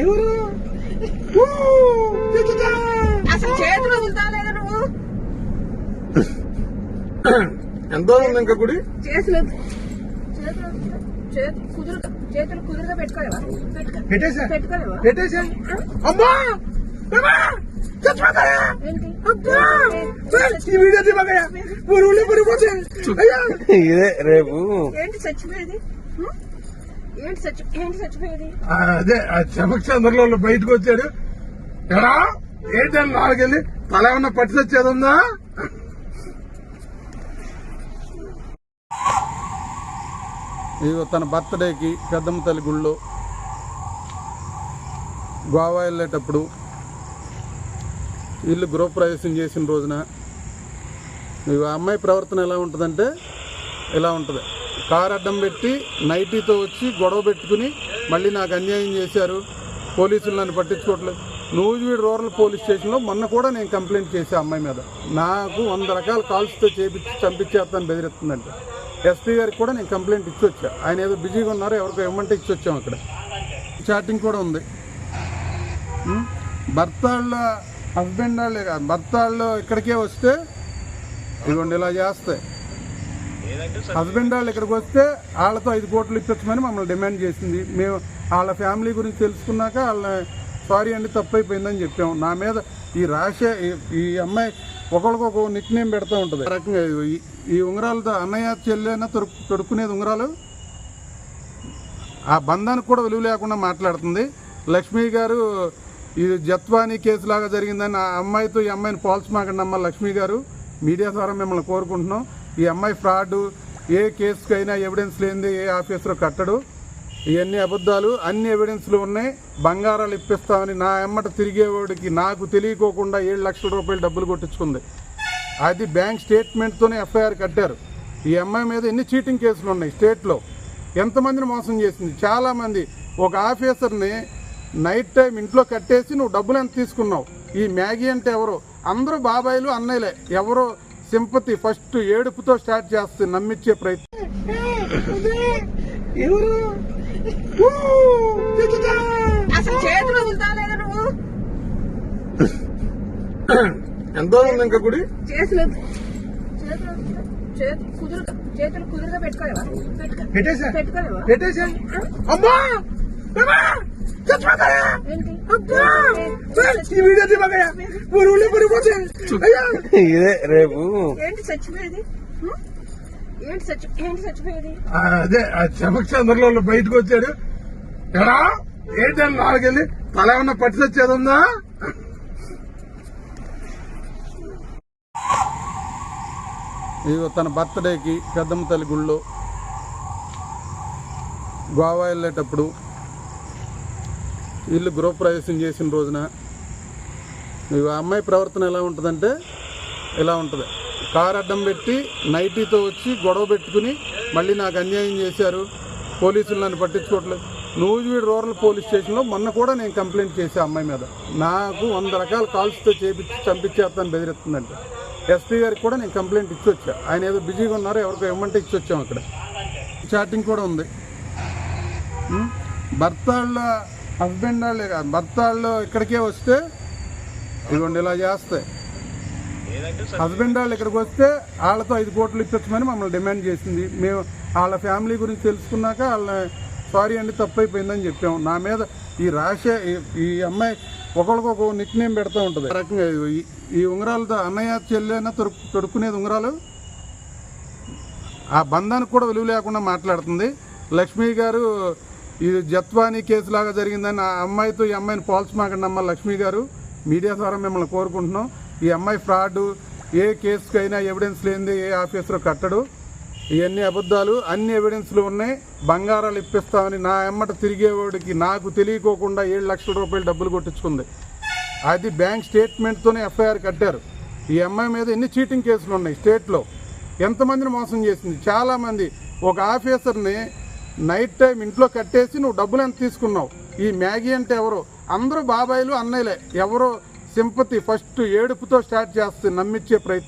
ఎవరు అసలు చేతులు వదులుతాలేదా నువ్వు? ఎంత ఉంది ఇంకా గుడి? చేతులు కుదురుగా పెట్టుకోలేవా? పెట్టేసా అమ్మా ఇదే రేపు ఏంటి చచ్చిపోయేది? ఏంటి చచ్చిపోయేది? అదే చమక్షంద్రలో బయటకు వచ్చాడు. ఎరా ఏంటని నాలుగెళ్ళి తల ఏమన్నా పట్టి వచ్చేది ఉందా? ఇదిగో తన బర్త్డేకి పెద్దమ్మ తల్లి గుళ్ళో గోవా వెళ్ళేటప్పుడు ఇల్లు గృహప్రవేశం చేసిన రోజున ఆ అమ్మాయి ప్రవర్తన ఎలా ఉంటుందంటే ఇలా ఉంటుంది. కారు అడ్డం పెట్టి నైటీతో వచ్చి గొడవ పెట్టుకుని మళ్ళీ నాకు అన్యాయం చేశారు, పోలీసులు నన్ను పట్టించుకోవట్లేదు. నూజివీడు రూరల్ పోలీస్ స్టేషన్లో మొన్న కూడా నేను కంప్లైంట్ చేసే అమ్మాయి మీద నాకు 100 రకాల కాల్స్తో చేపించి చంపించేస్తాను బెదిరిస్తుందంటే ఎస్పీ గారికి కూడా నేను కంప్లైంట్ ఇచ్చి వచ్చా. ఆయన ఏదో బిజీగా ఉన్నారో ఎవరికో ఇవ్వమంటే ఇచ్చి వచ్చాం. అక్కడ చాటింగ్ కూడా ఉంది. భర్త వాళ్ళ హస్బెండ్ వాళ్ళే కాదు, భర్త వాళ్ళు ఇక్కడికే వస్తే ఇదిగోండి ఇలా చేస్తాయి. హస్బెండ్ వాళ్ళు ఇక్కడికి వస్తే వాళ్ళతో 5 కోట్లు ఇప్పించమని మమ్మల్ని డిమాండ్ చేసింది. మేము వాళ్ళ ఫ్యామిలీ గురించి తెలుసుకున్నాక వాళ్ళని సారీ అండి తప్పు అయిపోయిందని చెప్పాము. నా మీద ఈ అమ్మాయి ఒకరికొక నిక్ నేమ్ పెడతా ఉంటుంది. రకంగా ఈ ఉంగరాలతో అన్నయ్య చెల్లెన తొడుక్కునేది ఉంగరాలు ఆ బంధానికి కూడా విలువ లేకుండా మాట్లాడుతుంది. లక్ష్మి గారు ఇది జత్వానీ కేసు లాగా జరిగిందని ఆ అమ్మాయితో ఈ అమ్మాయిని పోల్చమాకండి అమ్మ. లక్ష్మి గారు మీడియా ద్వారా మిమ్మల్ని కోరుకుంటున్నాం. ఈ అమ్మాయి ఫ్రాడ్, ఏ కేసుకైనా ఎవిడెన్స్ లేనిది ఏ ఆఫీసర్ కట్టడు. ఇవన్నీ అబద్ధాలు, అన్ని ఎవిడెన్స్లు ఉన్నాయి. బంగారాలు ఇప్పిస్తామని నా ఎమ్మట తిరిగేవాడికి నాకు తెలియకోకుండా 7 లక్షల రూపాయలు డబ్బులు కొట్టించుకుంది. అది బ్యాంక్ స్టేట్మెంట్తోనే ఎఫ్ఐఆర్ కట్టారు. ఈ అమ్మాయి మీద ఎన్ని చీటింగ్ కేసులు ఉన్నాయి స్టేట్లో. ఎంతమందిని మోసం చేసింది. చాలామంది ఒక ఆఫీసర్ని నైట్ టైం ఇంట్లో కట్టేసి నువ్వు డబ్బులు ఎంత తీసుకున్నావు. ఈ మ్యాగీ అంటే ఎవరో అందరూ బాబాయిలు అన్నయ్యలే. ఎవరో సింపతి ఫస్ట్ ఏడుపుతో స్టార్ట్ చేస్తే నమ్మించే ప్రయత్నం. ఎవరు అసలు చేతులు వదులుతాలేదా నువ్వు? ఎంత ఉంది ఇంకా గుడి? చేతులు కుదురుగా పెట్టుకోలేవా? పెట్టేసా అమ్మా ఇదే రేపు ఏంటి చచ్చిపోయేది? ఏంటి చచ్చిపోయేది? అదే చమక్షంద్రలో బయటకు వచ్చాడు. ఎరా ఏంటని నాలుగెళ్ళి తల ఏమన్నా పట్టి వచ్చేది ఉందా? ఇదిగో తన బర్త్డేకి పెద్దమ్మ తల్లి గుళ్ళో గోవా వెళ్ళేటప్పుడు ఇల్లు గృహప్రవేశం చేసిన రోజున ఆ అమ్మాయి ప్రవర్తన ఎలా ఉంటుందంటే ఇలా ఉంటుంది. కారు అడ్డం పెట్టి నైటీతో వచ్చి గొడవ పెట్టుకుని మళ్ళీ నాకు అన్యాయం చేశారు, పోలీసులు నన్ను పట్టించుకోవట్లేదు. నూజివీడు రూరల్ పోలీస్ స్టేషన్లో మొన్న కూడా నేను కంప్లైంట్ చేసే అమ్మాయి మీద నాకు 100 రకాల కాల్స్తో చేపించి చంపించేస్తాను బెదిరిస్తుందంటే ఎస్పీ గారికి కూడా నేను కంప్లైంట్ ఇచ్చి వచ్చా. ఆయన ఏదో బిజీగా ఉన్నారో ఎవరికో ఇవ్వమంటే ఇచ్చి వచ్చాం. అక్కడ చాటింగ్ కూడా ఉంది. భర్త వాళ్ళ హస్బెండ్ వాళ్ళే కాదు, భర్త వాళ్ళు ఇక్కడికే వస్తే ఇదిగోండి ఇలా చేస్తాయి. హస్బెండ్ వాళ్ళు ఇక్కడికి వస్తే వాళ్ళతో 5 కోట్లు ఇప్పించమని మమ్మల్ని డిమాండ్ చేసింది. మేము వాళ్ళ ఫ్యామిలీ గురించి తెలుసుకున్నాక వాళ్ళని సారీ అండి తప్పు అయిపోయిందని చెప్పాము. నా మీద ఈ అమ్మాయి ఒకరికొక నిక్ నేమ్ పెడతా ఉంటుంది. రకంగా ఈ ఉంగరాలతో అన్నయ్య చెల్లెన తొడుక్కునేది ఉంగరాలు ఆ బంధానికి కూడా విలువ లేకుండా మాట్లాడుతుంది. లక్ష్మి గారు ఇది జత్వానీ కేసు లాగా జరిగిందని ఆ అమ్మాయితో ఈ అమ్మాయిని పోల్చమాకండి అమ్మ. లక్ష్మి గారు మీడియా ద్వారా మిమ్మల్ని కోరుకుంటున్నాం. ఈ అమ్మాయి ఫ్రాడ్, ఏ కేసుకైనా ఎవిడెన్స్ లేనిది ఏ ఆఫీసర్ కట్టడు. ఇవన్నీ అబద్ధాలు, అన్ని ఎవిడెన్స్లు ఉన్నాయి. బంగారాలు ఇప్పిస్తామని నా ఎమ్మట తిరిగేవాడికి నాకు తెలియకోకుండా 7 లక్షల రూపాయలు డబ్బులు కొట్టించుకుంది. అది బ్యాంక్ స్టేట్మెంట్తోనే ఎఫ్ఐఆర్ కట్టారు. ఈ అమ్మాయి మీద ఎన్ని చీటింగ్ కేసులు ఉన్నాయి స్టేట్లో. ఎంతమందిని మోసం చేసింది. చాలామంది ఒక ఆఫీసర్ని నైట్ టైం ఇంట్లో కట్టేసి నువ్వు డబ్బులు ఎంత తీసుకున్నావు. ఈ మ్యాగీ అంటే ఎవరో అందరూ బాబాయిలు అన్నయ్యలే. ఎవరో సింపతి ఫస్ట్ ఏడుపుతో స్టార్ట్ చేస్తే నమ్మించే ప్రయత్నం.